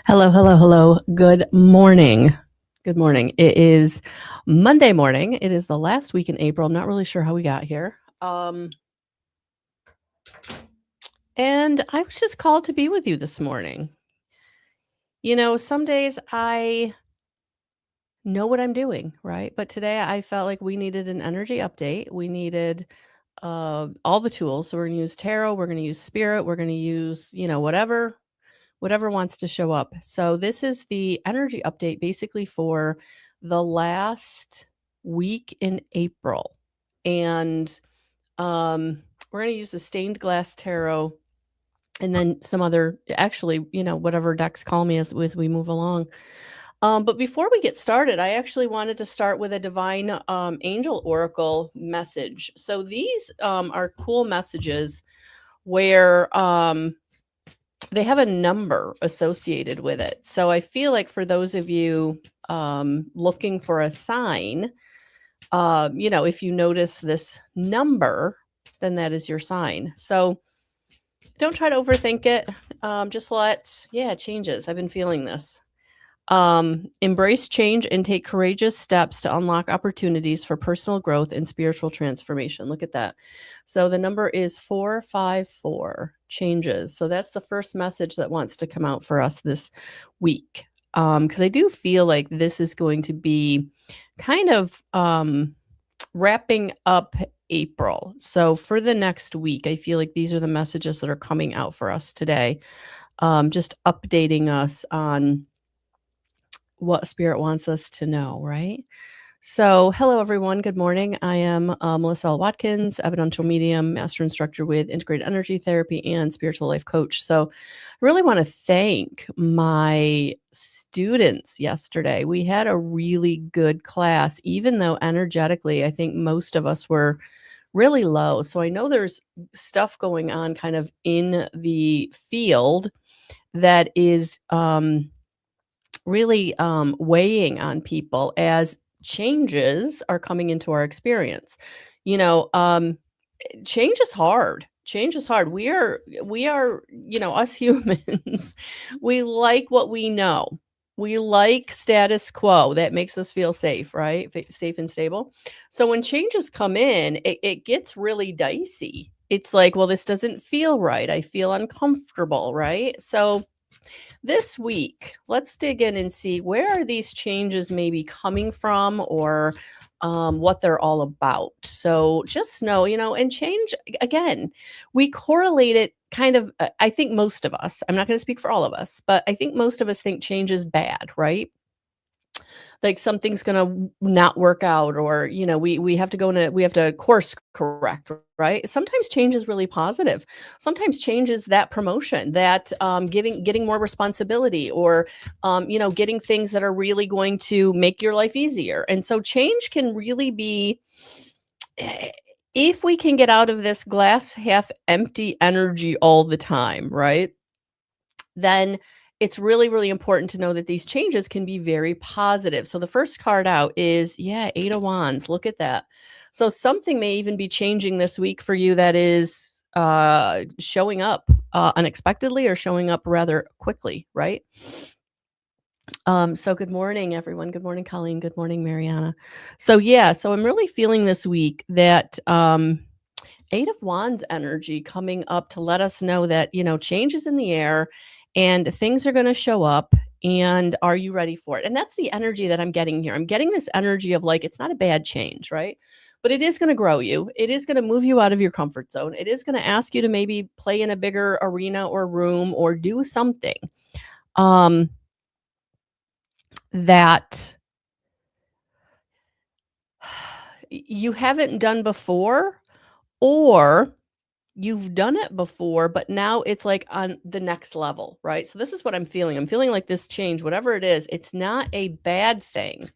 Hello, hello, hello. Good morning. Good morning. It is Monday morning. It is the last week in April. I'm not really sure how we got here. And I was just called to be with you this morning. Some days I know what I'm doing, right? But today I felt like we needed an energy update. We needed all the tools. So we're going to use tarot, we're going to use spirit, we're going to use, whatever wants to show up. So this is the energy update basically for the last week in April. And we're going to use the stained glass tarot and then some other actually, whatever decks call me as we move along. But before we get started, I actually wanted to start with a divine angel oracle message. So these are cool messages where they have a number associated with it. So I feel like for those of you looking for a sign, if you notice this number, then that is your sign. So don't try to overthink it. Just it changes. I've been feeling this. Embrace change and take courageous steps to unlock opportunities for personal growth and spiritual transformation. Look at that. So the number is 454, changes. So that's the first message that wants to come out for us this week. Because I do feel like this is going to be kind of wrapping up April. So for the next week, I feel like these are the messages that are coming out for us today. Just updating us on what spirit wants us to know, right? So, hello everyone. Good morning. I am Melissa L. Watkins, evidential medium, master instructor with integrated energy therapy and spiritual life coach. So, I really want to thank my students yesterday. We had a really good class, even though energetically, I think most of us were really low. So, I know there's stuff going on kind of in the field that is really weighing on people as changes are coming into our experience. Change is hard. Change is hard. We are, us humans, we like what we know. We like status quo. That makes us feel safe, right? Safe and stable. So when changes come in, it gets really dicey. It's like, well, this doesn't feel right. I feel uncomfortable, right? So this week, let's dig in and see where are these changes maybe coming from or what they're all about. So just know, and change, again, we correlate it kind of, I think most of us, I'm not going to speak for all of us, but I think most of us think change is bad, right? Like something's gonna not work out, or we have to we have to course correct, right? Sometimes change is really positive. Sometimes change is that promotion, that getting more responsibility, or getting things that are really going to make your life easier. And so change can really be, if we can get out of this glass half empty energy all the time, right? Then it's really, really important to know that these changes can be very positive. So the first card out is, Eight of Wands. Look at that. So something may even be changing this week for you that is showing up unexpectedly or showing up rather quickly, right? So good morning, everyone. Good morning, Colleen. Good morning, Mariana. So I'm really feeling this week that Eight of Wands energy coming up to let us know that, change is in the air and things are going to show up. And are you ready for it? And that's the energy that I'm getting here. I'm getting this energy of like, it's not a bad change, right? But it is going to grow you. It is going to move you out of your comfort zone. It is going to ask you to maybe play in a bigger arena or room or do something that you haven't done before, or you've done it before, but now it's like on the next level, right? So this is what I'm feeling. I'm feeling like this change, whatever it is, it's not a bad thing,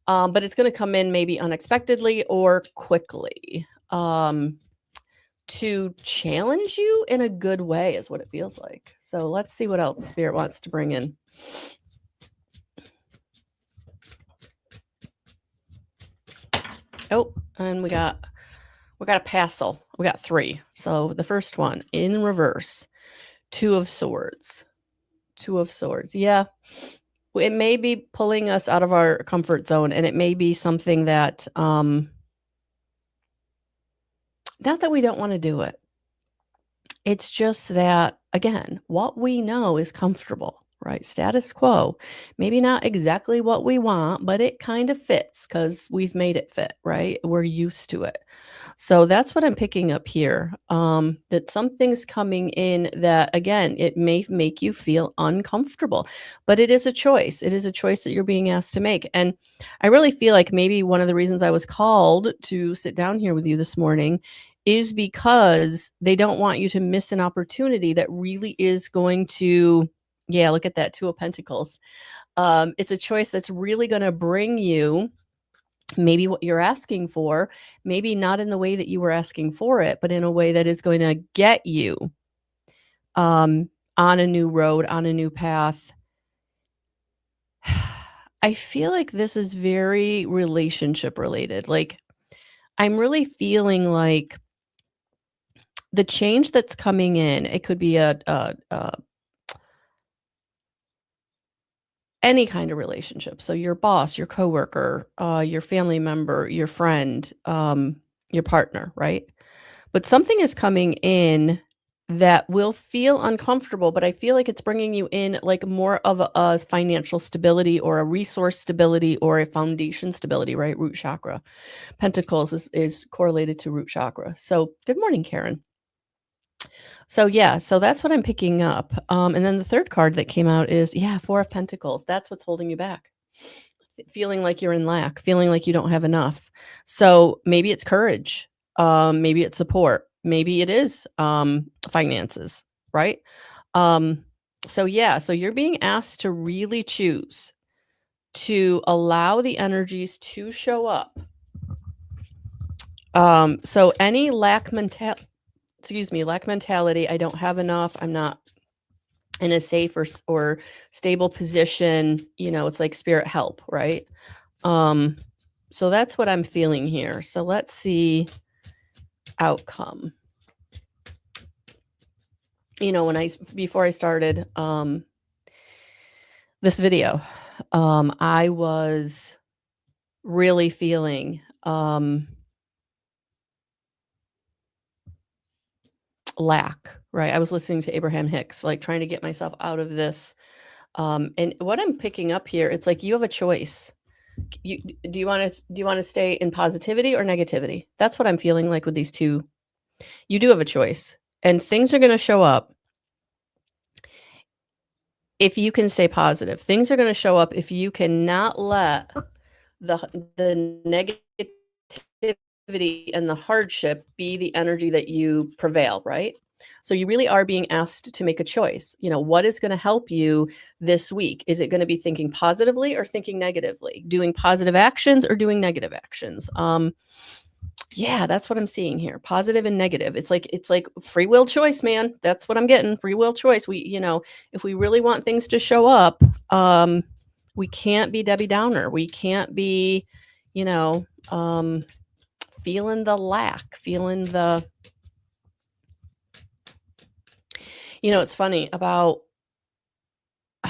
but it's going to come in maybe unexpectedly or quickly to challenge you in a good way is what it feels like. So let's see what else Spirit wants to bring in. Oh, and we got a passel. We got 3. So the first one in reverse, 2 of Swords, Two of Swords. Yeah. It may be pulling us out of our comfort zone, and it may be something that, not that we don't wanna do it. It's just that, again, what we know is comfortable, right? Status quo. Maybe not exactly what we want, but it kind of fits because we've made it fit, right? We're used to it. So that's what I'm picking up here. That something's coming in that, again, it may make you feel uncomfortable, but it is a choice. It is a choice that you're being asked to make. And I really feel like maybe one of the reasons I was called to sit down here with you this morning is because they don't want you to miss an opportunity that really is going to, yeah, look at that, Two of Pentacles. It's a choice that's really going to bring you maybe what you're asking for, maybe not in the way that you were asking for it, but in a way that is going to get you on a new road, on a new path. I feel like this is very relationship related. Like, I'm really feeling like the change that's coming in, it could be a any kind of relationship. So your boss, your coworker, your family member, your friend, your partner, right? But something is coming in that will feel uncomfortable, but I feel like it's bringing you in like more of a financial stability or a resource stability or a foundation stability, right? Root chakra. Pentacles is correlated to root chakra. So good morning, Karen. So yeah, so that's what I'm picking up. And then the third card that came out is, yeah, Four of Pentacles. That's what's holding you back. Feeling like you're in lack, feeling like you don't have enough. So maybe it's courage. Maybe it's support. Maybe it is finances, right? Um, so yeah, so you're being asked to really choose to allow the energies to show up. So any lack mentality, I don't have enough, I'm not in a safe or stable position, it's like spirit help, right? So that's what I'm feeling here. So let's see outcome. Before I started this video, I was really feeling lack, right? I was listening to Abraham Hicks, like trying to get myself out of this. And what I'm picking up here, it's like you have a choice. Do you want to stay in positivity or negativity? That's what I'm feeling like with these two. You do have a choice, and things are going to show up if you can stay positive. Things are going to show up if you cannot let the negativity and the hardship be the energy that you prevail, right? So you really are being asked to make a choice. What is going to help you this week? Is it going to be thinking positively or thinking negatively? Doing positive actions or doing negative actions? Yeah, that's what I'm seeing here. Positive and negative. It's like free will choice, man. That's what I'm getting. Free will choice. If we really want things to show up, we can't be Debbie Downer. We can't be, feeling the lack, feeling the, it's funny I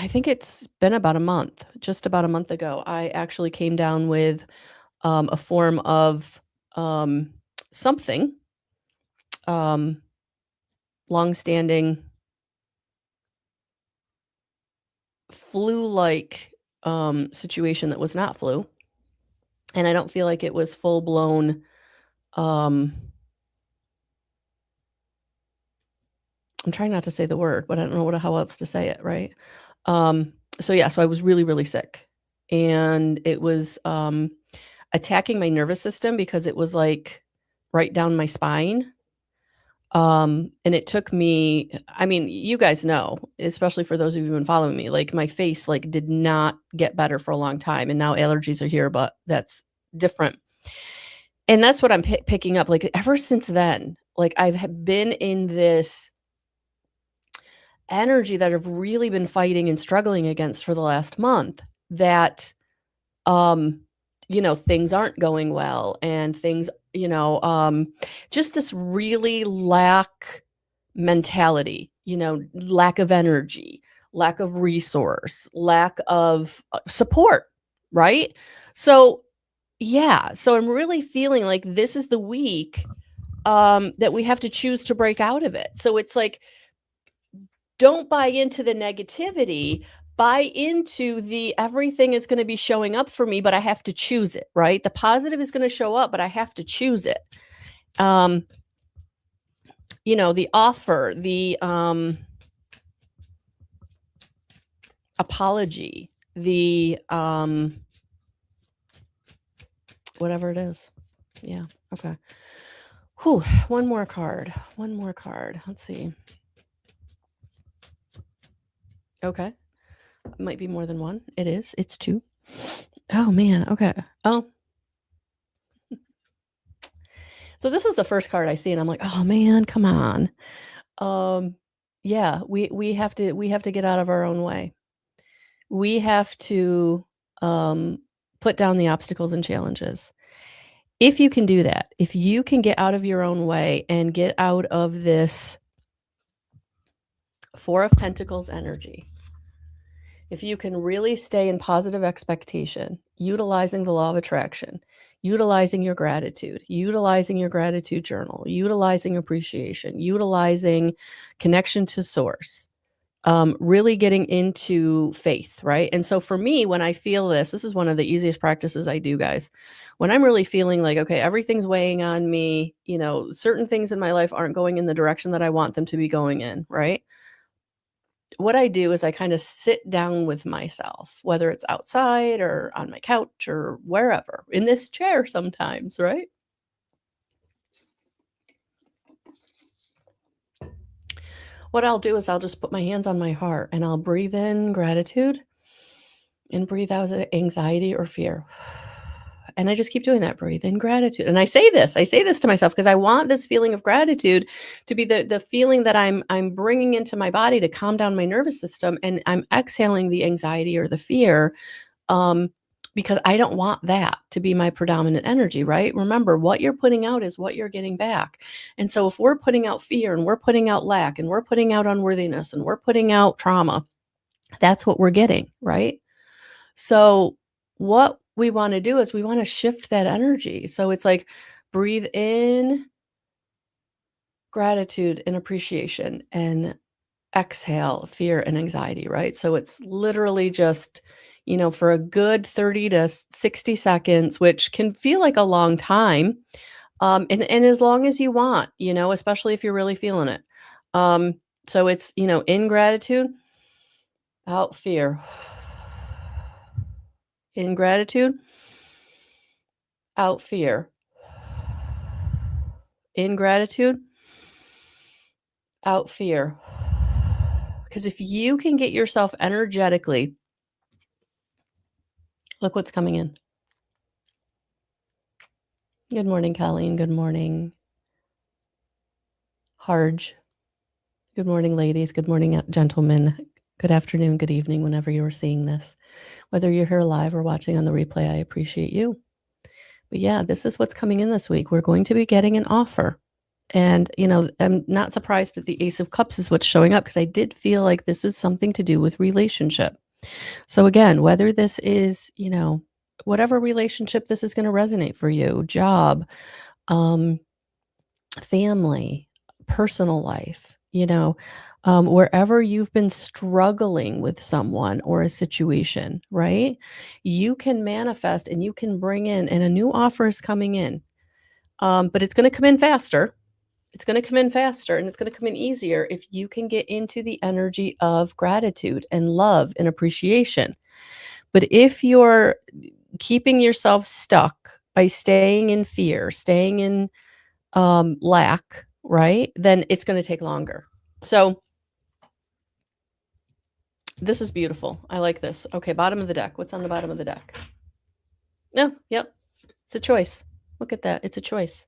think it's been about a month, just about a month ago, I actually came down with a form of something, um, long-standing flu-like situation that was not flu. And I don't feel like it was full-blown, I'm trying not to say the word, but I don't know how else to say it, right? So yeah, so I was really, really sick. And it was attacking my nervous system because it was like right down my spine. And it took me, I mean, you guys know, especially for those of you who've been following me, like my face like did not get better for a long time. And now allergies are here, but that's different. And that's what I'm picking up. Like ever since then, like I've been in this energy that I've really been fighting and struggling against for the last month that things aren't going well and things, just this really lack mentality, lack of energy, lack of resource, lack of support, right? So, yeah, so I'm really feeling like this is the week that we have to choose to break out of it. So it's like, don't buy into the negativity, buy into the everything is going to be showing up for me, but I have to choose it, right? The positive is going to show up, but I have to choose it. The offer, the apology, the whatever it is. Yeah. Okay. Whew. One more card. Let's see. Okay. Might be more than one. It is. It's two. Oh man. Okay. Oh. So this is the first card I see and I'm like, "Oh man, come on." Yeah, we have to get out of our own way. We have to put down the obstacles and challenges. If you can do that, if you can get out of your own way and get out of this Four of Pentacles energy, if you can really stay in positive expectation, utilizing the law of attraction, utilizing your gratitude journal, utilizing appreciation, utilizing connection to source, really getting into faith, right? And so for me, when I feel this is one of the easiest practices I do, guys. When I'm really feeling like, okay, everything's weighing on me, certain things in my life aren't going in the direction that I want them to be going in, right? What I do is I kind of sit down with myself, whether it's outside or on my couch or wherever, in this chair sometimes, right? What I'll do is I'll just put my hands on my heart and I'll breathe in gratitude and breathe out anxiety or fear. And I just keep doing that. Breathe in gratitude. And I say this to myself because I want this feeling of gratitude to be the feeling that I'm bringing into my body to calm down my nervous system, and I'm exhaling the anxiety or the fear, because I don't want that to be my predominant energy, right? Remember, what you're putting out is what you're getting back. And so if we're putting out fear and we're putting out lack and we're putting out unworthiness and we're putting out trauma, that's what we're getting, right? So what we want to do is we want to shift that energy. So it's like breathe in gratitude and appreciation and exhale fear and anxiety, right? So it's literally just, for a good 30 to 60 seconds, which can feel like a long time. And as long as you want, especially if you're really feeling it. So it's, in gratitude, out fear. In gratitude, out fear. In gratitude, out fear. Because if you can get yourself energetically, look what's coming in. Good morning, Colleen. Good morning, Harge. Good morning, ladies. Good morning, gentlemen. Good afternoon, good evening, whenever you're seeing this. Whether you're here live or watching on the replay, I appreciate you. But yeah, this is what's coming in this week. We're going to be getting an offer. And, I'm not surprised that the Ace of Cups is what's showing up because I did feel like this is something to do with relationship. So again, whether this is, whatever relationship this is going to resonate for you, job, family, personal life, wherever you've been struggling with someone or a situation, right? You can manifest and you can bring in, and a new offer is coming in. But it's going to come in faster. It's going to come in faster and it's going to come in easier if you can get into the energy of gratitude and love and appreciation. But if you're keeping yourself stuck by staying in fear, staying in lack, right, then it's going to take longer. So this is beautiful. I like this. Okay, bottom of the deck. What's on the bottom of the deck? No, yep. It's a choice. Look at that. It's a choice.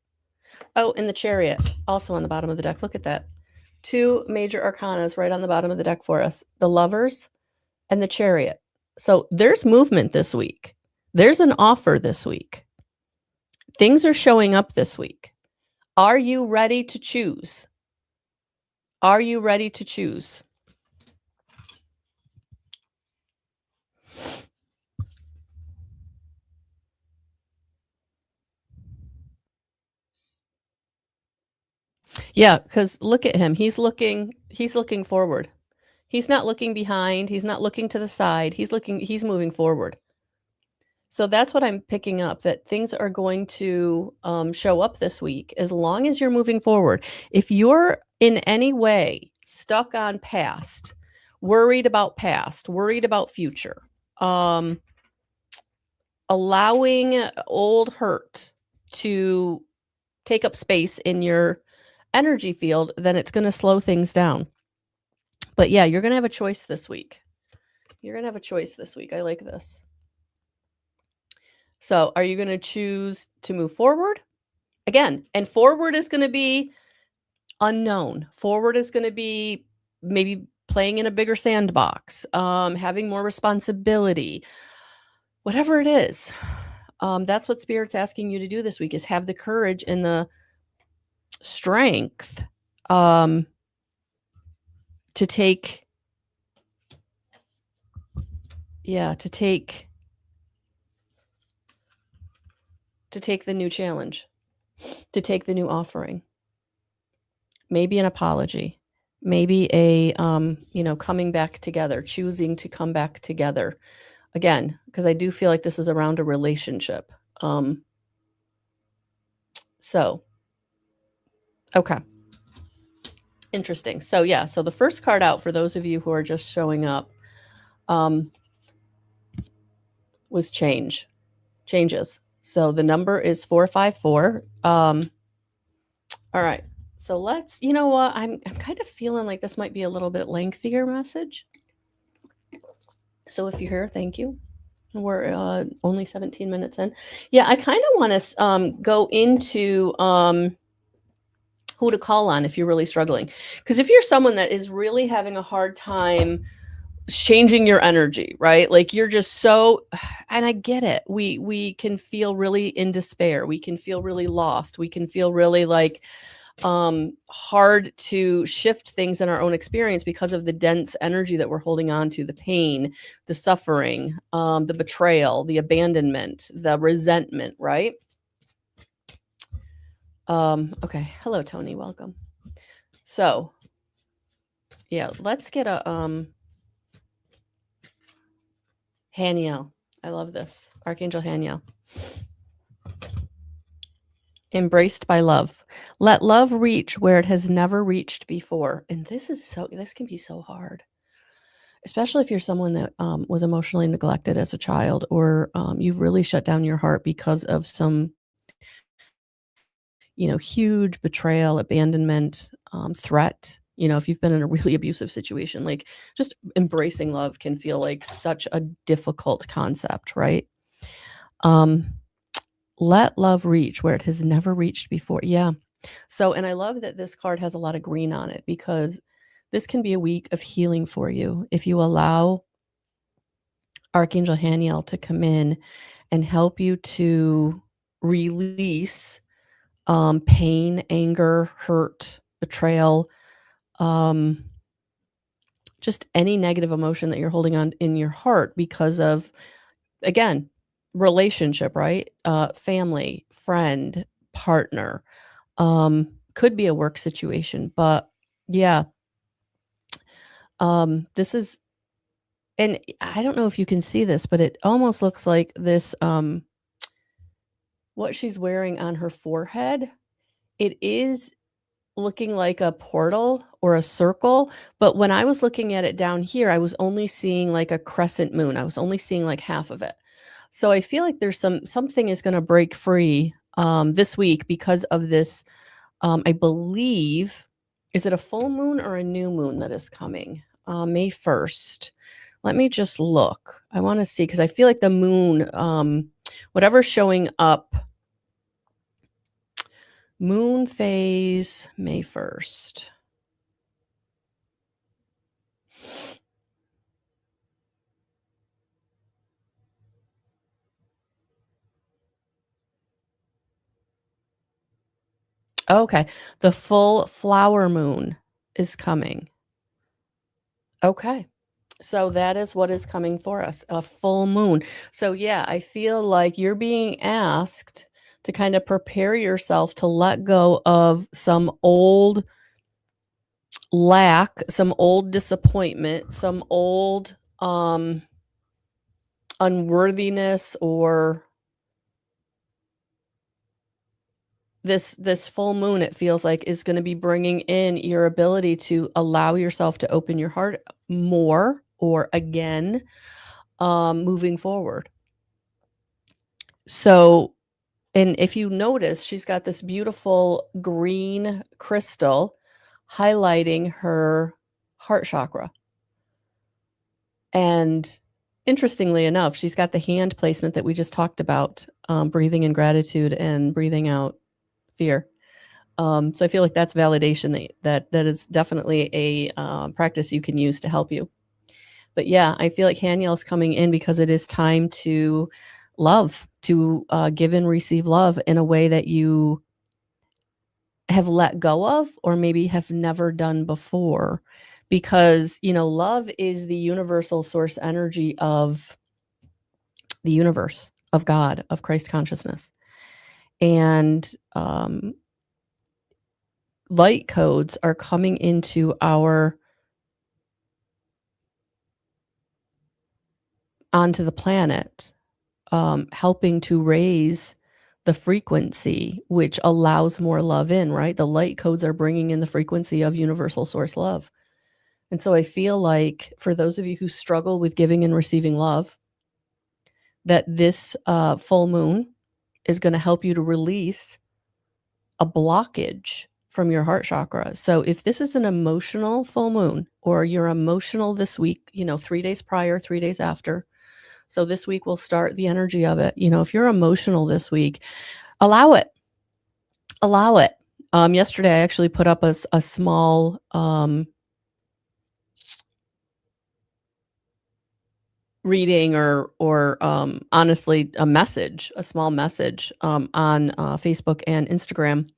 Oh, and the Chariot, also on the bottom of the deck. Look at that. Two major arcanas right on the bottom of the deck for us. The Lovers and the Chariot. So there's movement this week. There's an offer this week. Things are showing up this week. Are you ready to choose? Are you ready to choose? Yeah, because look at him. He's looking forward. He's not looking behind, he's not looking to the side, he's moving forward. So that's what I'm picking up, that things are going to, show up this week as long as you're moving forward. If you're in any way stuck on past, worried about future, um, allowing old hurt to take up space in your energy field, then it's gonna slow things down. But yeah, you're gonna have a choice this week. You're gonna have a choice this week. I like this. So, are you gonna choose to move forward? Again, and forward is gonna be unknown. Forward is gonna be maybe playing in a bigger sandbox, having more responsibility, whatever it is. That's what Spirit's asking you to do this week, is have the courage and the strength, um, to take yeah, to take the new challenge, to take the new offering. Maybe an apology, maybe a, coming back together, choosing to come back together. Again, because I do feel like this is around a relationship. Um, so, okay, interesting. So, yeah, so the first card out for those of you who are just showing up, um, was changes. So the number is 454. All right. So you know what? I'm kind of feeling like this might be a little bit lengthier message. So if you're here, thank you. We're only 17 minutes in. Yeah, I kind of want to go into who to call on if you're really struggling. Because if you're someone that is really having a hard time changing your energy, right? Like you're just so, and I get it. We can feel really in despair. We can feel really lost. We can feel really like hard to shift things in our own experience because of the dense energy that we're holding on to, the pain, the suffering, the betrayal, the abandonment, the resentment, right? Okay. Hello, Tony. Welcome. So yeah, let's get a Haniel. I love this. Archangel Haniel. Embraced by love. Let love reach where it has never reached before. And this can be so hard, especially if you're someone that was emotionally neglected as a child, or you've really shut down your heart because of some, huge betrayal, abandonment, threat. If you've been in a really abusive situation, like just embracing love can feel like such a difficult concept, right? Um, Let love reach where it has never reached before. Yeah. So, and I love that this card has a lot of green on it, because this can be a week of healing for you if you allow Archangel Haniel to come in and help you to release pain, anger, hurt, betrayal, um, just any negative emotion that you're holding on in your heart because of, again, relationship, right? Family, friend, partner, could be a work situation, but yeah, this is, and I don't know if you can see this, but it almost looks like this, what she's wearing on her forehead. It is looking like a portal or a circle, but when I was looking at it down here, I was only seeing like a crescent moon. I was only seeing like half of it. So I feel like there's something is going to break free this week because of this. I believe, is it a full moon or a new moon that is coming? May 1st. Let me just look. I want to see, because I feel like the moon, whatever's showing up, moon phase, May 1st. Okay. The full flower moon is coming. Okay. So that is what is coming for us, a full moon. So yeah, I feel like you're being asked to kind of prepare yourself to let go of some old lack, some old disappointment, some old unworthiness, or this full moon, it feels like, is going to be bringing in your ability to allow yourself to open your heart more or again, moving forward. So, and if you notice, she's got this beautiful green crystal highlighting her heart chakra. And interestingly enough, she's got the hand placement that we just talked about, breathing in gratitude and breathing out fear. So I feel like that's validation that is definitely a practice you can use to help you. But yeah, I feel like Haniel's coming in because it is time to love, to give and receive love in a way that you have let go of or maybe have never done before. Because, love is the universal source energy of the universe, of God, of Christ consciousness. And light codes are coming into onto the planet, helping to raise the frequency, which allows more love in, right? The light codes are bringing in the frequency of universal source love. And so I feel like for those of you who struggle with giving and receiving love, that this full moon is going to help you to release a blockage from your heart chakra. So if this is an emotional full moon, or you're emotional this week, 3 days prior, 3 days after. So this week will start the energy of it. If you're emotional this week, allow it. Allow it. Yesterday I actually put up a small reading, or honestly a message, a small message on Facebook and Instagram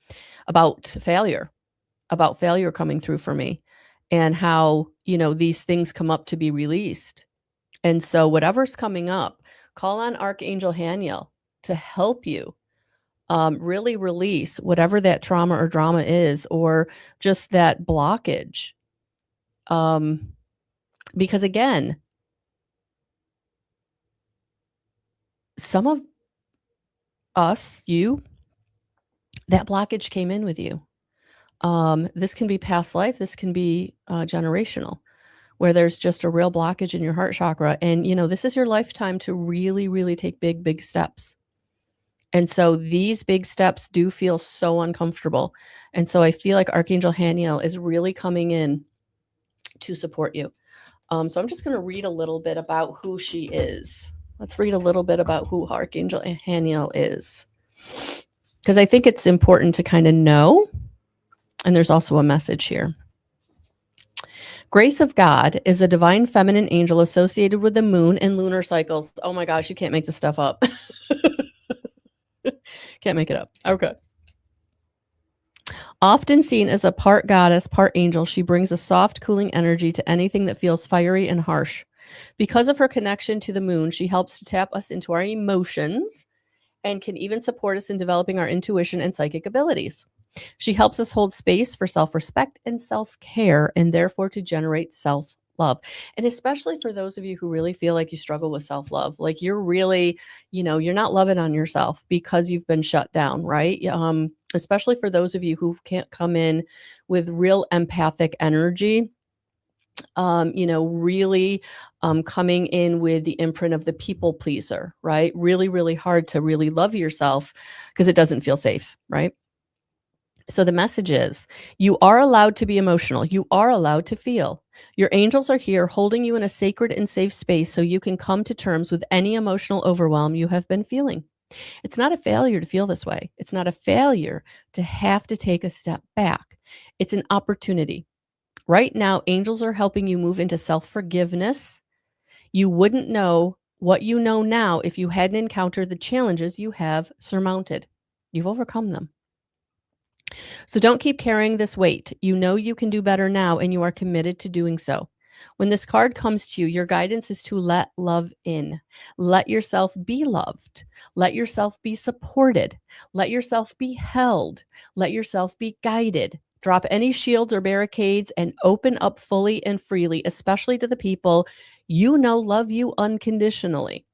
about failure coming through for me, and how, these things come up to be released. And so whatever's coming up, call on Archangel Haniel to help you really release whatever that trauma or drama is, or just that blockage. Because again, some of us, that blockage came in with you. This can be past life. This can be generational, where there's just a real blockage in your heart chakra. And, this is your lifetime to really, really take big, big steps. And so these big steps do feel so uncomfortable. And so I feel like Archangel Haniel is really coming in to support you. So I'm just going to read a little bit about who she is. Let's read a little bit about who Archangel Haniel is, because I think it's important to kind of know. And there's also a message here. Grace of God is a divine feminine angel associated with the moon and lunar cycles. Oh my gosh, you can't make this stuff up. Can't make it up. Okay. Often seen as a part goddess, part angel, she brings a soft, cooling energy to anything that feels fiery and harsh. Because of her connection to the moon, she helps to tap us into our emotions and can even support us in developing our intuition and psychic abilities. She helps us hold space for self-respect and self-care, and therefore to generate self-love. And especially for those of you who really feel like you struggle with self-love, like you're really, you're not loving on yourself because you've been shut down, right? Especially for those of you who can't come in with real empathic energy, really coming in with the imprint of the people pleaser, right? Really, really hard to really love yourself because it doesn't feel safe, right? So the message is, you are allowed to be emotional. You are allowed to feel. Your angels are here holding you in a sacred and safe space so you can come to terms with any emotional overwhelm you have been feeling. It's not a failure to feel this way. It's not a failure to have to take a step back. It's an opportunity. Right now, angels are helping you move into self-forgiveness. You wouldn't know what you know now if you hadn't encountered the challenges you have surmounted. You've overcome them. So don't keep carrying this weight. You know you can do better now, and you are committed to doing so. When this card comes to you, your guidance is to let love in. Let yourself be loved. Let yourself be supported. Let yourself be held. Let yourself be guided. Drop any shields or barricades and open up fully and freely, especially to the people you know love you unconditionally.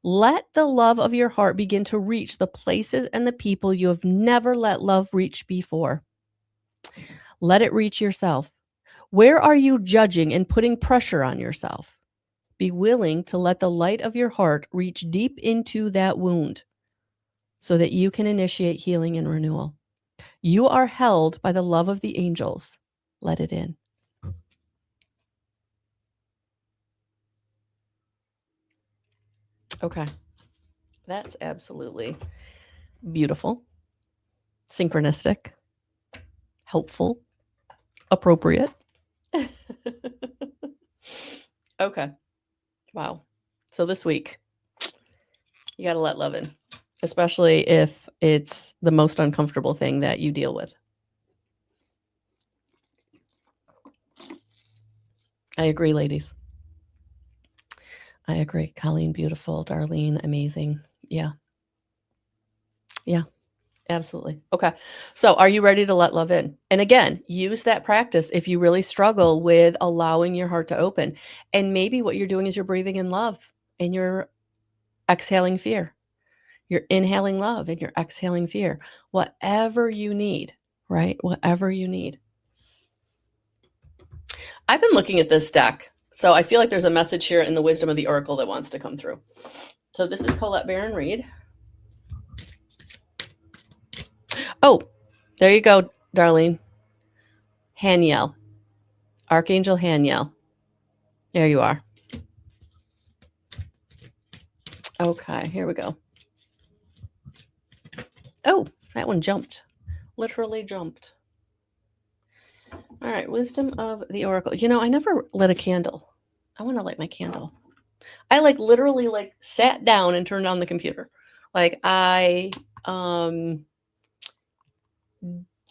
Let the love of your heart begin to reach the places and the people you have never let love reach before. Let it reach yourself. Where are you judging and putting pressure on yourself? Be willing to let the light of your heart reach deep into that wound so that you can initiate healing and renewal. You are held by the love of the angels. Let it in. Okay. That's absolutely beautiful, synchronistic, helpful, appropriate. Okay. Wow. So this week, you got to let love in, especially if it's the most uncomfortable thing that you deal with. I agree, ladies. I agree. Colleen, beautiful. Darlene, amazing. Yeah. Yeah. Absolutely. Okay. So are you ready to let love in? And again, use that practice if you really struggle with allowing your heart to open. And maybe what you're doing is you're breathing in love and you're exhaling fear. You're inhaling love and you're exhaling fear. Whatever you need, right? Whatever you need. I've been looking at this deck. So I feel like there's a message here in the wisdom of the oracle that wants to come through. So this is Colette Baron Reed. Oh, there you go, Darlene. Haniel. Archangel Haniel. There you are. Okay, here we go. Oh, that one jumped. Literally jumped. All right, wisdom of the oracle. You know, I never lit a candle. I want to light my candle. I literally sat down and turned on the computer. I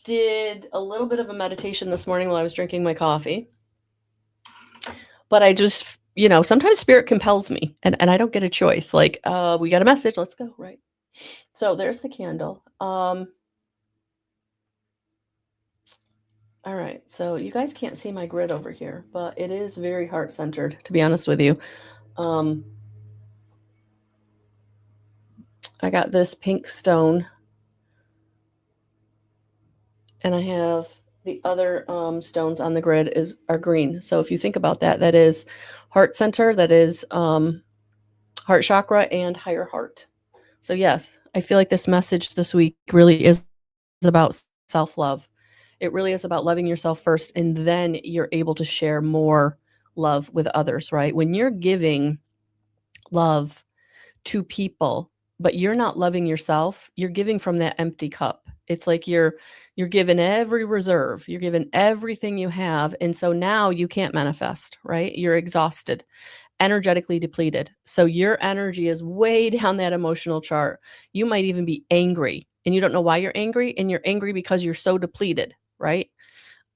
did a little bit of a meditation this morning while I was drinking my coffee. But I just, sometimes spirit compels me and I don't get a choice. We got a message, let's go, right? So there's the candle. All right, so you guys can't see my grid over here, but it is very heart-centered, to be honest with you. I got this pink stone, and I have the other stones on the grid are green. So if you think about that, that is heart center, that is heart chakra, and higher heart. So yes, I feel like this message this week really is about self-love. It really is about loving yourself first, and then you're able to share more love with others, right? When you're giving love to people, but you're not loving yourself, you're giving from that empty cup. It's like you're given every reserve, you're given everything you have, and so now you can't manifest, right? You're exhausted, energetically depleted. So your energy is way down that emotional chart. You might even be angry and you don't know why you're angry, and you're angry because you're so depleted, right?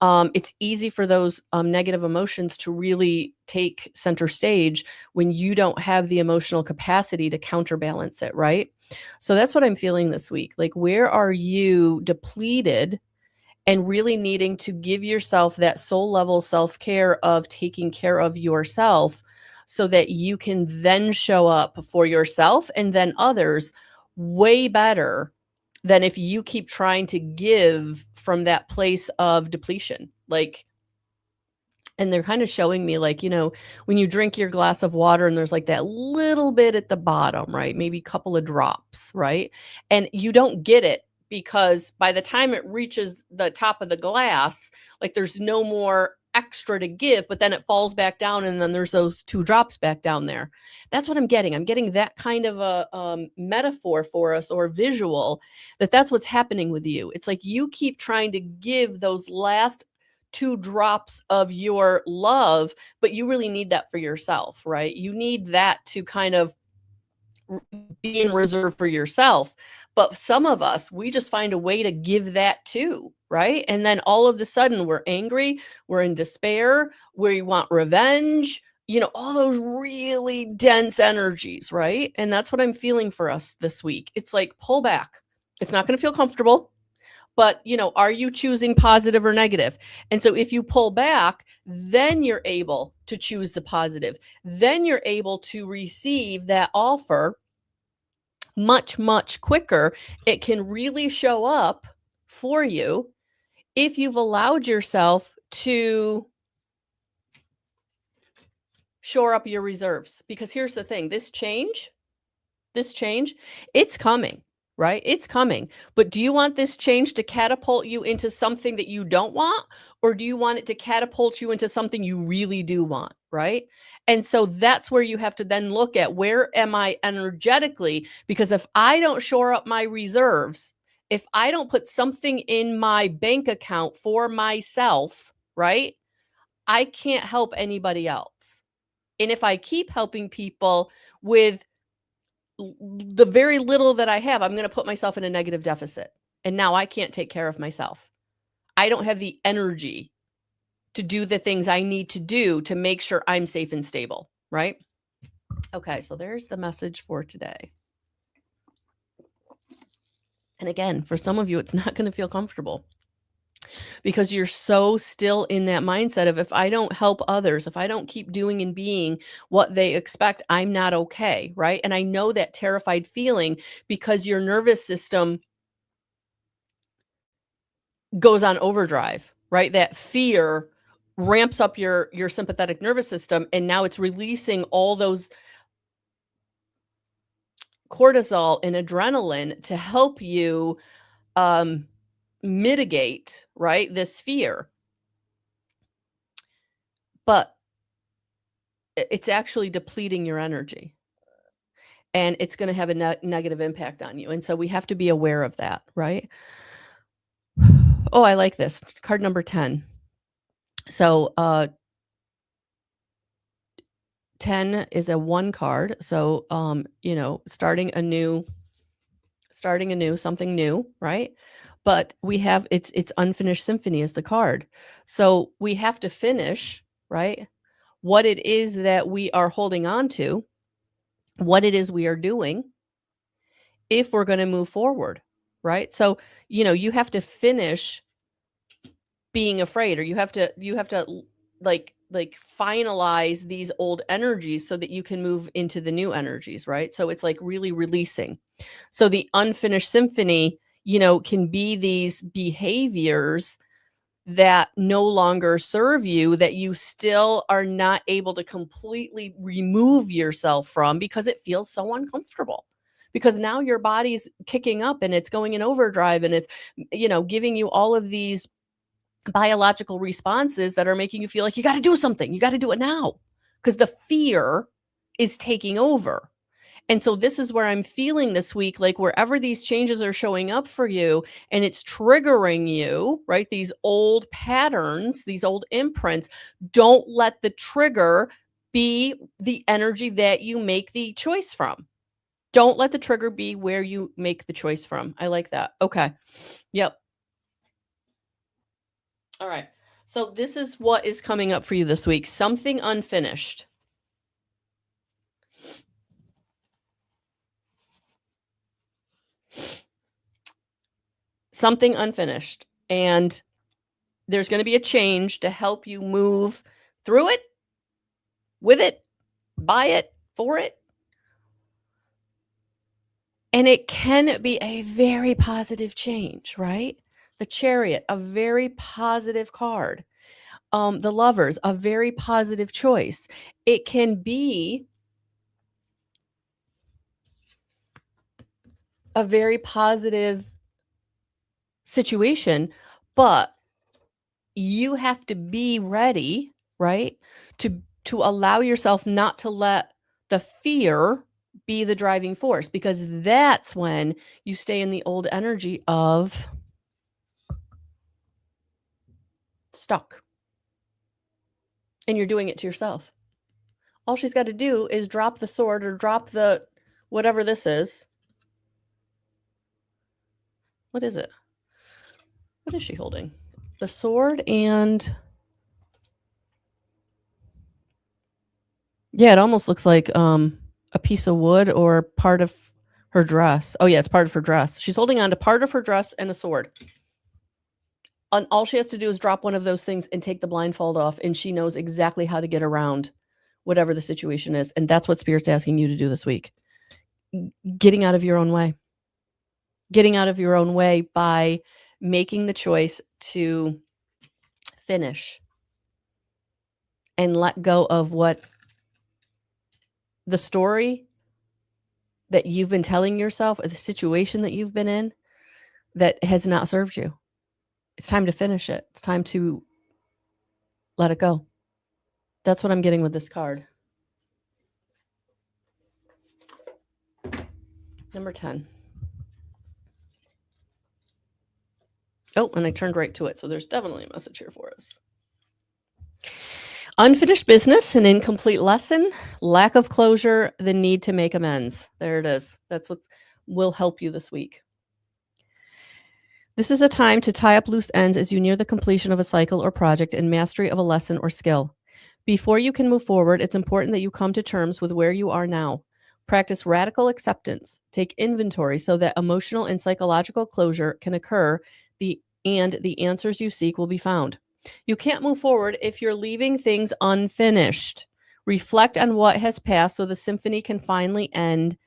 It's easy for those negative emotions to really take center stage when you don't have the emotional capacity to counterbalance it, right? So that's what I'm feeling this week. Where are you depleted and really needing to give yourself that soul level self-care of taking care of yourself so that you can then show up for yourself and then others way better than if you keep trying to give from that place of depletion. And they're kind of showing me when you drink your glass of water and there's that little bit at the bottom, right? Maybe a couple of drops, right? And you don't get it because by the time it reaches the top of the glass, there's no more extra to give, but then it falls back down and then there's those 2 drops back down there. That's what I'm getting. I'm getting that kind of a metaphor for us, or visual, that's what's happening with you. It's like you keep trying to give those last 2 drops of your love, but you really need that for yourself, right? You need that to kind of be in reserve for yourself. But some of us, we just find a way to give that too, right? And then all of a sudden we're angry, we're in despair, we want revenge, all those really dense energies, right? And that's what I'm feeling for us this week. It's like pull back. It's not going to feel comfortable, but are you choosing positive or negative? And so if you pull back, then you're able to choose the positive. Then you're able to receive that offer much, much quicker. It can really show up for you if you've allowed yourself to shore up your reserves. Because here's the thing, this change, it's coming, right? It's coming. But do you want this change to catapult you into something that you don't want? Or do you want it to catapult you into something you really do want, right? And so that's where you have to then look at, where am I energetically? Because if I don't shore up my reserves, if I don't put something in my bank account for myself, right, I can't help anybody else. And if I keep helping people with the very little that I have, I'm going to put myself in a negative deficit. And now I can't take care of myself. I don't have the energy to do the things I need to do to make sure I'm safe and stable, right? Okay, so there's the message for today. And again, for some of you, it's not going to feel comfortable because you're so still in that mindset of, if I don't help others, if I don't keep doing and being what they expect, I'm not okay, right? And I know that terrified feeling because your nervous system goes on overdrive, right? That fear ramps up your sympathetic nervous system, and now it's releasing all those cortisol and adrenaline to help you mitigate, right, this fear. But it's actually depleting your energy, and it's going to have a negative impact on you. And so we have to be aware of that, right? Oh, I like this. Card number 10. So 10 is a 1 card. So starting anew, something new, right? But we have it's unfinished symphony is the card. So we have to finish, right, what it is that we are holding on to, what it is we are doing, if we're going to move forward, right? So, you have to finish being afraid, or you have to like finalize these old energies so that you can move into the new energies, right? So it's like really releasing. So the unfinished symphony, can be these behaviors that no longer serve you, that you still are not able to completely remove yourself from because it feels so uncomfortable. Because now your body's kicking up and it's going in overdrive, and it's, giving you all of these biological responses that are making you feel like you got to do something. You got to do it now because the fear is taking over. And so this is where I'm feeling this week, like wherever these changes are showing up for you and it's triggering you, right? These old patterns, these old imprints, don't let the trigger be the energy that you make the choice from. Don't let the trigger be where you make the choice from. I like that. Okay. Yep. All right. So this is what is coming up for you this week. Something unfinished. Something unfinished. And there's going to be a change to help you move through it, with it, by it, for it. And it can be a very positive change, right? The Chariot, a very positive card. The Lovers, a very positive choice. It can be a very positive situation, but you have to be ready, right? To allow yourself not to let the fear be the driving force, because that's when you stay in the old energy of stuck. And you're doing it to yourself. All she's got to do is drop the sword or drop the whatever this is. What is it? What is she holding? The sword and yeah, it almost looks like a piece of wood or part of her dress. Oh yeah, it's part of her dress. She's holding on to part of her dress and a sword. And all she has to do is drop one of those things and take the blindfold off, and she knows exactly how to get around whatever the situation is. And that's what Spirit's asking you to do this week. Getting out of your own way. Getting out of your own way by making the choice to finish and let go of what the story that you've been telling yourself or the situation that you've been in that has not served you. It's time to finish it. It's time to let it go. That's what I'm getting with this card. Number 10. Oh, and I turned right to it. So there's definitely a message here for us. Unfinished business, an incomplete lesson, lack of closure, the need to make amends. There it is. That's what will help you this week. This is a time to tie up loose ends as you near the completion of a cycle or project and mastery of a lesson or skill. Before you can move forward, it's important that you come to terms with where you are now. Practice radical acceptance. Take inventory so that emotional and psychological closure can occur, and the answers you seek will be found. You can't move forward if you're leaving things unfinished. Reflect on what has passed so the symphony can finally end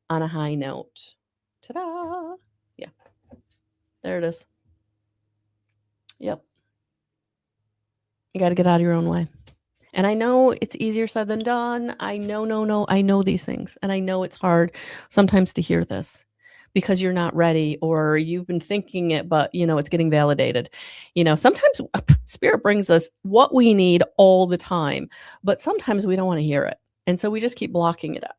on a high note. Ta-da! Yeah. There it is. Yep. You got to get out of your own way. And I know it's easier said than done. I know, I know these things. And I know it's hard sometimes to hear this because you're not ready or you've been thinking it, but it's getting validated. Sometimes Spirit brings us what we need all the time, but sometimes we don't want to hear it. And so we just keep blocking it out.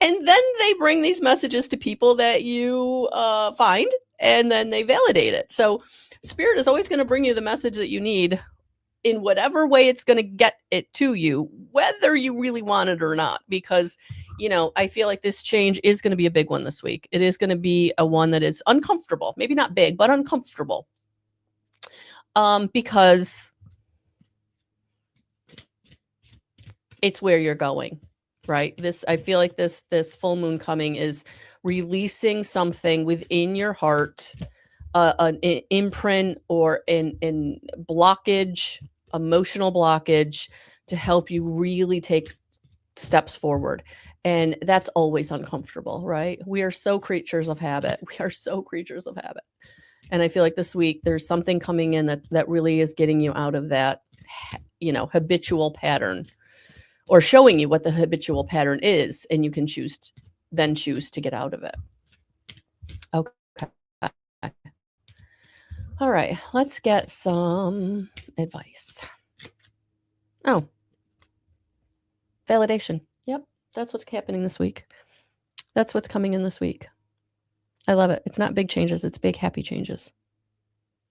And then they bring these messages to people that you find, and then they validate it. So Spirit is always going to bring you the message that you need in whatever way it's going to get it to you, whether you really want it or not, because, I feel like this change is going to be a big one this week. It is going to be a one that is uncomfortable, maybe not big, but uncomfortable. Because it's where you're going, right? I feel like this full moon coming is releasing something within your heart, an imprint or an blockage, emotional blockage, to help you really take steps forward. And that's always uncomfortable, right? We are so creatures of habit. And I feel like this week there's something coming in that really is getting you out of that, habitual pattern, or showing you what the habitual pattern is, and you can choose to get out of it. Okay. All right, let's get some advice. Oh, validation. Yep, that's what's happening this week. That's what's coming in this week. I love it. It's not big changes, it's big, happy changes.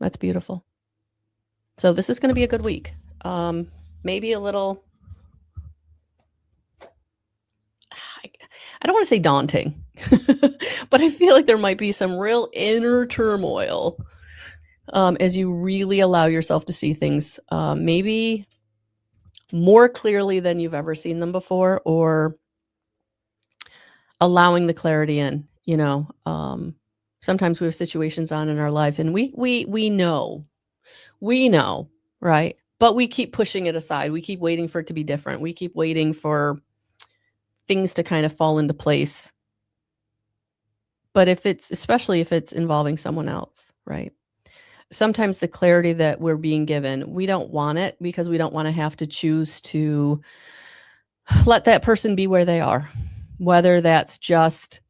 That's beautiful. So this is going to be a good week. Maybe a little, I don't want to say daunting, but I feel like there might be some real inner turmoil as you really allow yourself to see things maybe more clearly than you've ever seen them before, or allowing the clarity in. Sometimes we have situations on in our life and we know, right? But we keep pushing it aside. We keep waiting for it to be different. We keep waiting for things to kind of fall into place. But especially if it's involving someone else, right? Sometimes the clarity that we're being given, we don't want it because we don't want to have to choose to let that person be where they are, whether that's just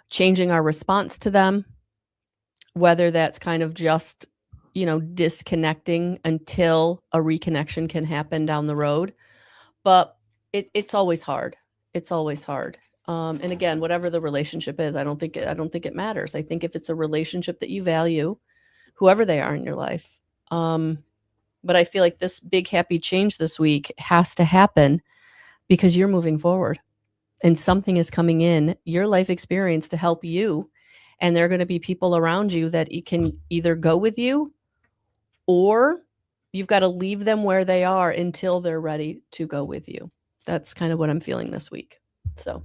changing our response to them, whether that's kind of just, disconnecting until a reconnection can happen down the road. But it's always hard. It's always hard. And again, whatever the relationship is, I don't think it matters. I think if it's a relationship that you value, whoever they are in your life. But I feel like this big happy change this week has to happen because you're moving forward and something is coming in your life experience to help you And there are gonna be people around you that can either go with you, or you've gotta leave them where they are until they're ready to go with you. That's kind of what I'm feeling this week. So,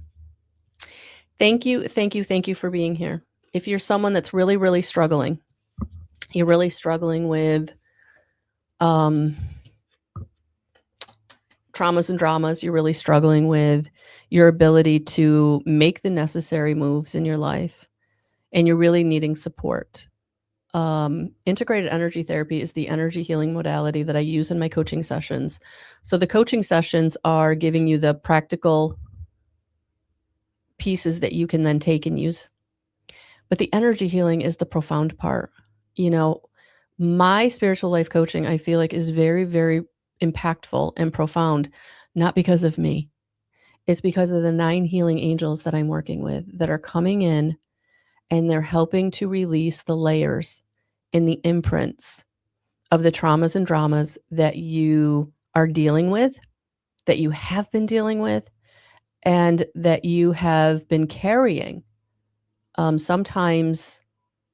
thank you, thank you, thank you for being here. If you're someone that's really, really struggling, you're really struggling with, um traumas and dramas, you're really struggling with your ability to make the necessary moves in your life, and you're really needing support. Integrated energy therapy is the energy healing modality that I use in my coaching sessions. So the coaching sessions are giving you the practical pieces that you can then take and use. But the energy healing is the profound part. You know, my spiritual life coaching, I feel like, is very, very impactful and profound, not because of me. It's because of the 9 healing angels that I'm working with that are coming in, and they're helping to release the layers and the imprints of the traumas and dramas that you are dealing with, that you have been dealing with, and that you have been carrying, sometimes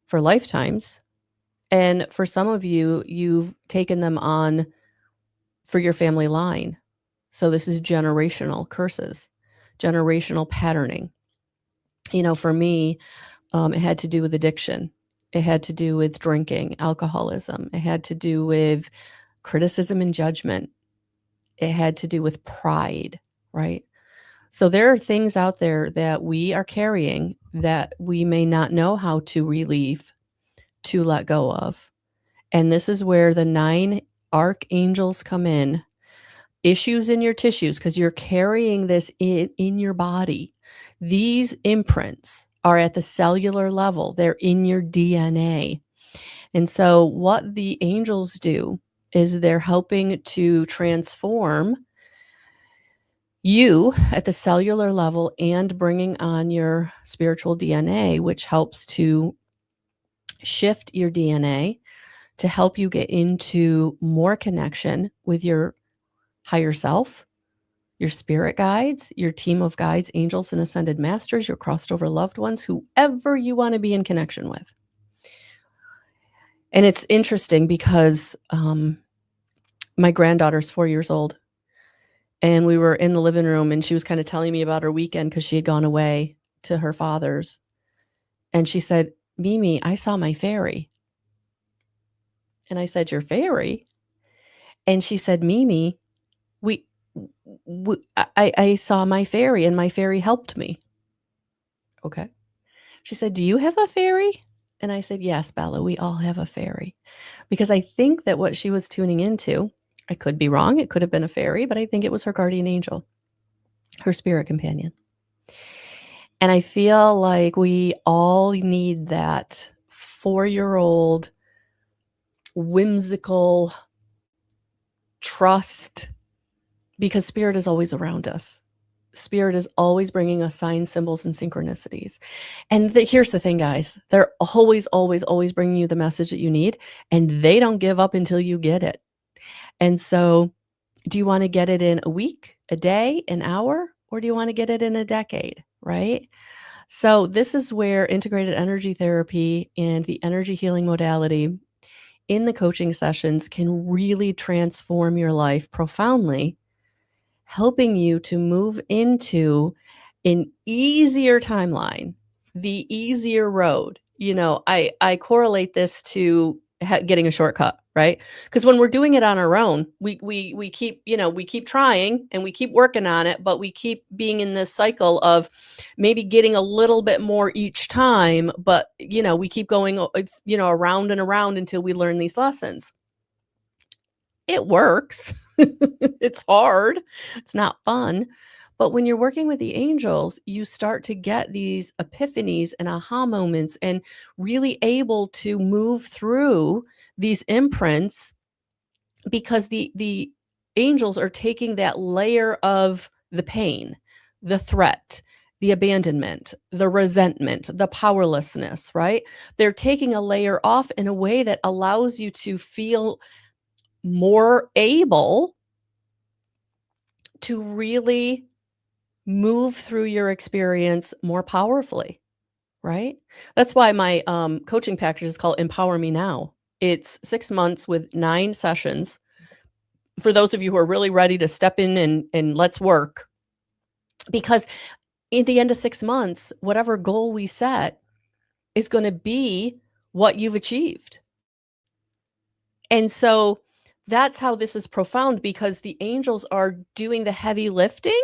for lifetimes. And for some of you, you've taken them on for your family line. So this is generational curses, generational patterning. You know, for me, it had to do with addiction. It had to do with drinking, alcoholism. It had to do with criticism and judgment. It had to do with pride, right? So there are things out there that we are carrying that we may not know how to relieve, to let go of. And this is where the 9 archangels come in. Issues in your tissues, because you're carrying this in your body. These imprints are at the cellular level. They're in your DNA. And so what the angels do is they're helping to transform you at the cellular level and bringing on your spiritual DNA, which helps to shift your DNA to help you get into more connection with your higher self, your spirit guides, your team of guides, angels, and ascended masters, your crossed over loved ones, whoever you want to be in connection with. And it's interesting because my granddaughter's 4 years old, and we were in the living room, and she was kind of telling me about her weekend because she had gone away to her father's. And she said, "Mimi, I saw my fairy." And I said, "Your fairy?" And she said, "Mimi, we, I saw my fairy, and my fairy helped me." Okay. She said, "Do you have a fairy?" And I said, "Yes, Bella, we all have a fairy." Because I think that what she was tuning into, I could be wrong, it could have been a fairy, but I think it was her guardian angel, her spirit companion. And I feel like we all need that 4-year-old whimsical trust, because spirit is always around us. Spirit is always bringing us signs, symbols, and synchronicities. And here's the thing, guys. They're always, always, always bringing you the message that you need, and they don't give up until you get it. And so, do you want to get it in a week, a day, an hour, or do you want to get it in a decade, right? So this is where integrated energy therapy and the energy healing modality in the coaching sessions can really transform your life profoundly, helping you to move into an easier timeline, the easier road. You know, I correlate this to getting a shortcut, right? Because when we're doing it on our own, we keep, we keep trying and we keep working on it, but we keep being in this cycle of maybe getting a little bit more each time, but we keep going, around and around until we learn these lessons. It works. It's hard. It's not fun. But when you're working with the angels, you start to get these epiphanies and aha moments and really able to move through these imprints, because the angels are taking that layer of the pain, the threat, the abandonment, the resentment, the powerlessness, right? They're taking a layer off in a way that allows you to feel more able to really move through your experience more powerfully. right? That's why my, coaching package is called Empower Me Now. It's 6 months with 9 sessions for those of you who are really ready to step in and let's work, because in the end of 6 months, whatever goal we set is gonna be what you've achieved. And so that's how this is profound because the angels are doing the heavy lifting,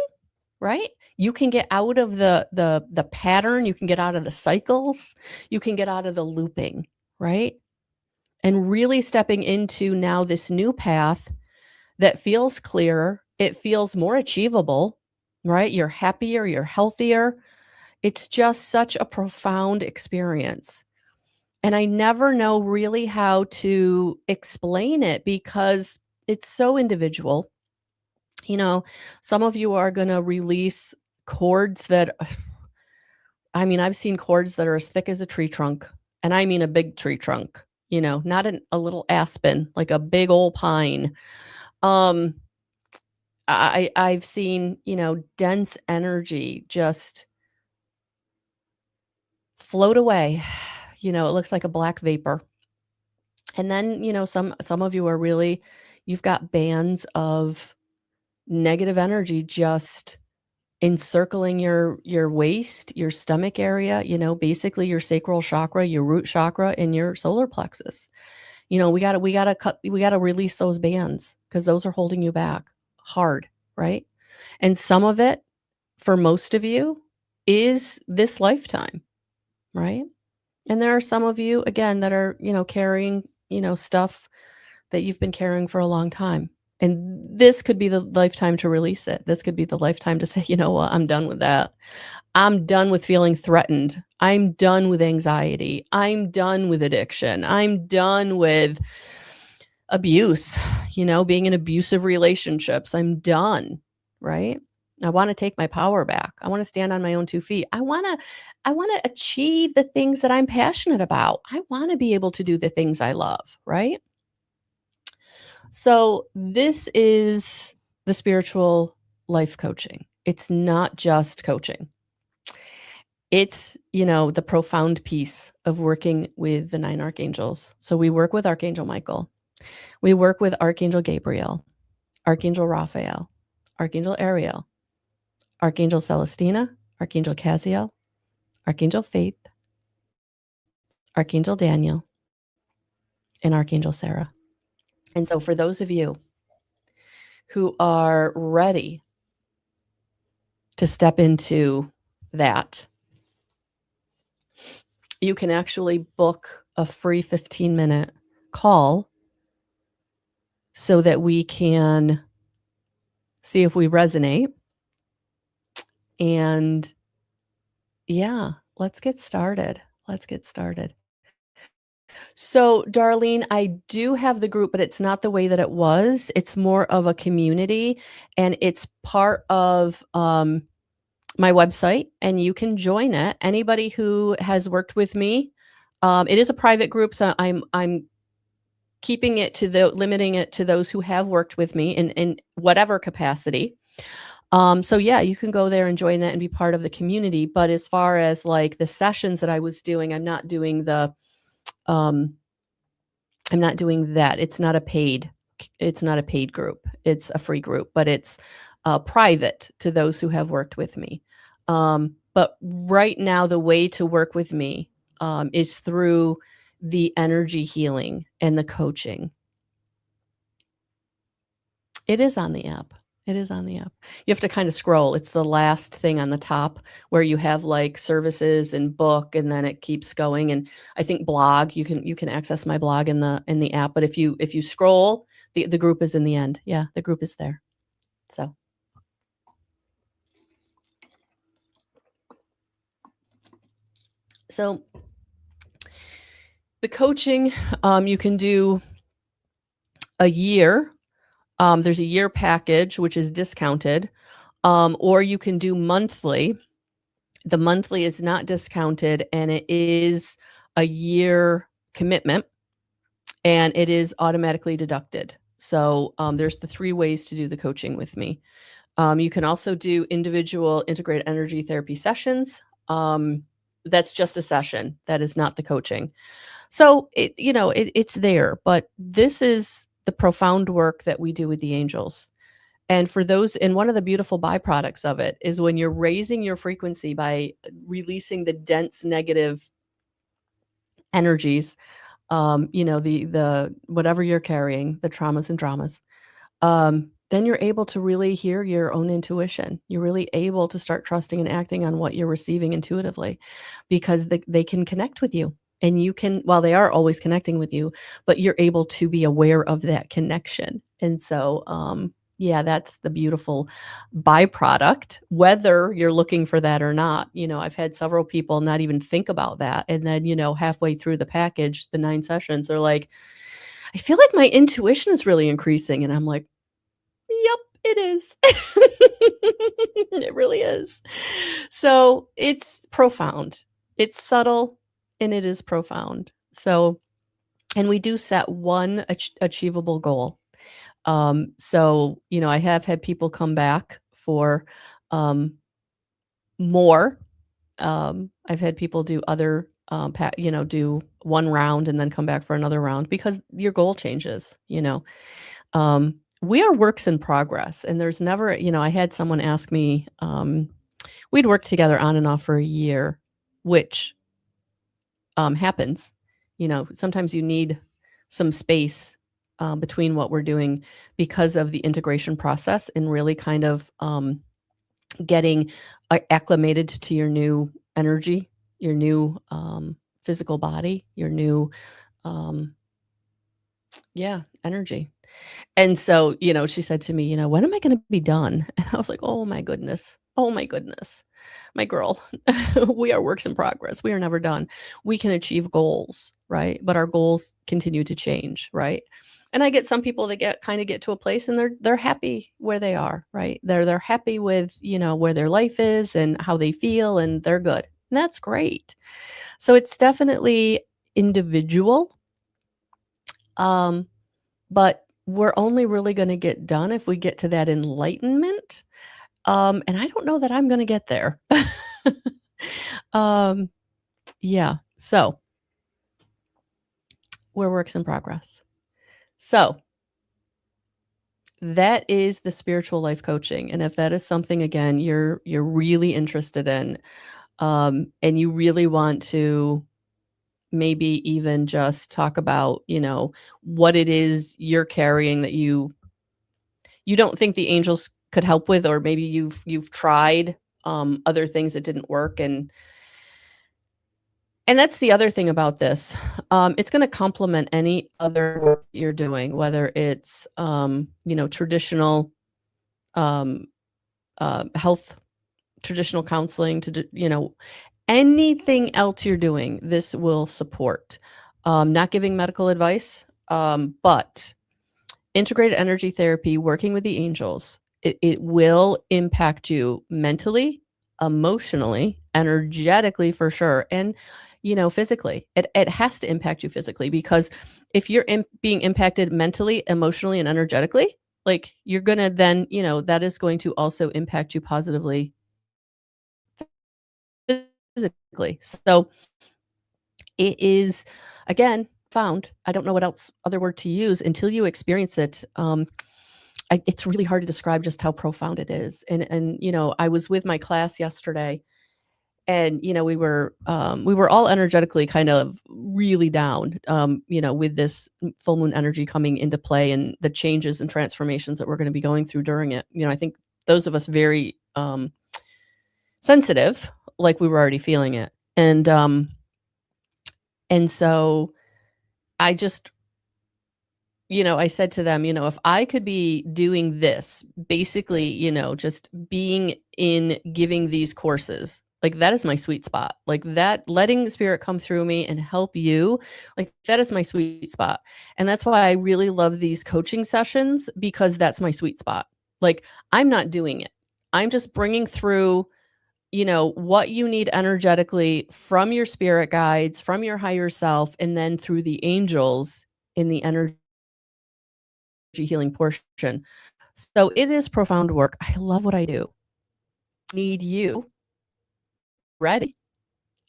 right? You can get out of the pattern, you can get out of the cycles, you can get out of the looping, right? And really stepping into now this new path that feels clearer, it feels more achievable, right? You're happier, you're healthier. It's just such a profound experience. And I never know really how to explain it because it's so individual. You know, some of you are going to release cords that, I mean, I've seen cords that are as thick as a tree trunk, and I mean a big tree trunk, not a little aspen, like a big old pine. Um, I've seen, dense energy just float away. It looks like a black vapor. And then, some of you are really you've got bands of negative energy just encircling your waist, your stomach area, basically your sacral chakra, your root chakra, and your solar plexus. We gotta release those bands because those are holding you back hard, right? And some of it, for most of you, is this lifetime, right? And there are some of you, again, that are, carrying, stuff that you've been carrying for a long time. And this could be the lifetime to release it. This could be the lifetime to say, you know what, I'm done with that. I'm done with feeling threatened. I'm done with anxiety. I'm done with addiction. I'm done with abuse, being in abusive relationships. I'm done, right? I want to take my power back. I want to stand on my own 2 feet. I want to achieve the things that I'm passionate about. I want to be able to do the things I love, right? So, this is the spiritual life coaching. It's not just coaching. It's, the profound piece of working with the 9 archangels. So, we work with Archangel Michael. We work with Archangel Gabriel, Archangel Raphael, Archangel Ariel, Archangel Celestina, Archangel Caziel, Archangel Faith, Archangel Daniel, and Archangel Sarah. And so, for those of you who are ready to step into that, you can actually book a free 15-minute call so that we can see if we resonate. And yeah, let's get started. Let's get started. So, Darlene, I do have the group, but it's not the way that it was. It's more of a community, and it's part of my website, and you can join it. Anybody who has worked with me, it is a private group, so I'm keeping it to limiting it to those who have worked with me in whatever capacity. So yeah, you can go there and join that and be part of the community. But as far as like the sessions that I was doing, I'm not doing um, that. It's not a paid group. It's a free group, but it's private to those who have worked with me. But right now, the way to work with me is through the energy healing and the coaching. It is on the app. It is on the app. You have to kind of scroll. It's the last thing on the top where you have like services and book, and then it keeps going. And I think blog, you can access my blog in the app. But if you scroll, the group is in the end. Yeah, the group is there. So the coaching, you can do a year. There's a year package, which is discounted, or you can do monthly. The monthly is not discounted, and it is a year commitment, and it is automatically deducted. So there's the 3 ways to do the coaching with me. You can also do individual integrated energy therapy sessions. That's just a session. That is not the coaching. So it's there, but this is the profound work that we do with the angels. And for those and one of the beautiful byproducts of it is when you're raising your frequency by releasing the dense negative energies, the whatever you're carrying, the traumas and dramas, then you're able to really hear your own intuition. You're really able to start trusting and acting on what you're receiving intuitively because they can connect with you. And you can, while they are always connecting with you, but you're able to be aware of that connection. And so, yeah, that's the beautiful byproduct, whether you're looking for that or not. I've had several people not even think about that. And then, halfway through the package, the 9 sessions, they're like, I feel like my intuition is really increasing. And I'm like, yep, it is. It really is. So it's profound. It's subtle and it is profound. So, and we do set one achievable goal. I have had people come back for more. I've had people do other, do one round and then come back for another round because your goal changes. We are works in progress, and there's never I had someone ask me, we'd worked together on and off for a year, which, happens. Sometimes you need some space, between what we're doing because of the integration process and really kind of, getting acclimated to your new energy, your new, physical body, your new, um, yeah, energy. And so, she said to me, "When am I gonna be done?" And I was like, "Oh my goodness. Oh my goodness. My girl, we are works in progress. We are never done. We can achieve goals, right? But our goals continue to change, right?" And I get some people that get to a place and they're happy where they are, right? They're happy with, where their life is and how they feel and they're good. And that's great. So it's definitely individual. Um but we're only really gonna get done if we get to that enlightenment, and I don't know that I'm gonna get there. Um, yeah, so we're works in progress. So, that is the spiritual life coaching, and if that is something, again, you're really interested in, and you really want to maybe even just talk about, what it is you're carrying that you don't think the angels could help with, or maybe you've tried, other things that didn't work, and that's the other thing about this. It's gonna complement any other work you're doing, whether it's, traditional, um, health, traditional counseling to do anything else you're doing, this will support. Not giving medical advice, but integrated energy therapy, working with the angels, it will impact you mentally, emotionally, energetically for sure, and, physically. It has to impact you physically because if you're being impacted mentally, emotionally, and energetically, like, you're gonna then, that is going to also impact you positively physically. So it is, again, found. I don't know what else other word to use until you experience it. It's really hard to describe just how profound it is. And I was with my class yesterday, and we were all energetically kind of really down. With this full moon energy coming into play and the changes and transformations that we're going to be going through during it. I think those of us very sensitive, like we were already feeling it, and so I just I said to them, if I could be doing this, basically, just being in giving these courses, like that is my sweet spot. Like that, letting the spirit come through me and help you, like that is my sweet spot. And that's why I really love these coaching sessions because that's my sweet spot. Like I'm not doing it. I'm just bringing through, what you need energetically from your spirit guides, from your higher self, and then through the angels in the energy healing portion. So it is profound work. I love what I do. Need you ready.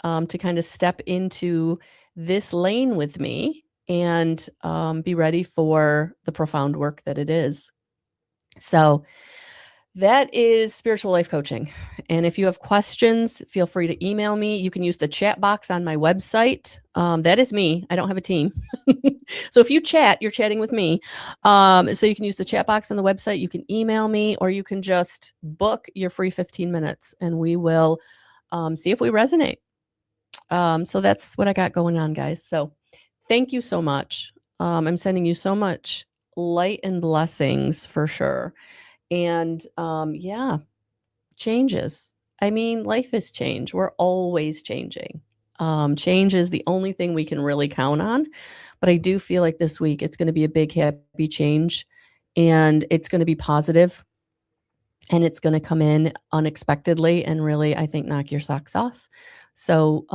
to kind of step into this lane with me and be ready for the profound work that it is. So, that is spiritual life coaching. And if you have questions, feel free to email me. You can use the chat box on my website. That is me. I don't have a team. So if you chat, you're chatting with me. So you can use the chat box on the website. You can email me, or you can just book your free 15 minutes and we will see if we resonate. So that's what I got going on, guys. So thank you so much. I'm sending you so much light and blessings for sure. And yeah, changes. I mean, life is change. We're always changing. Change is the only thing we can really count on. But I do feel like this week it's going to be a big, happy change, and it's going to be positive, and it's going to come in unexpectedly and really, I think, knock your socks off. So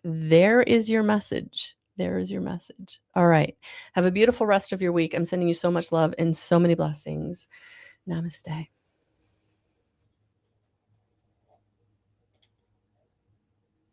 there is your message. There is your message. All right. Have a beautiful rest of your week. I'm sending you so much love and so many blessings. Namaste.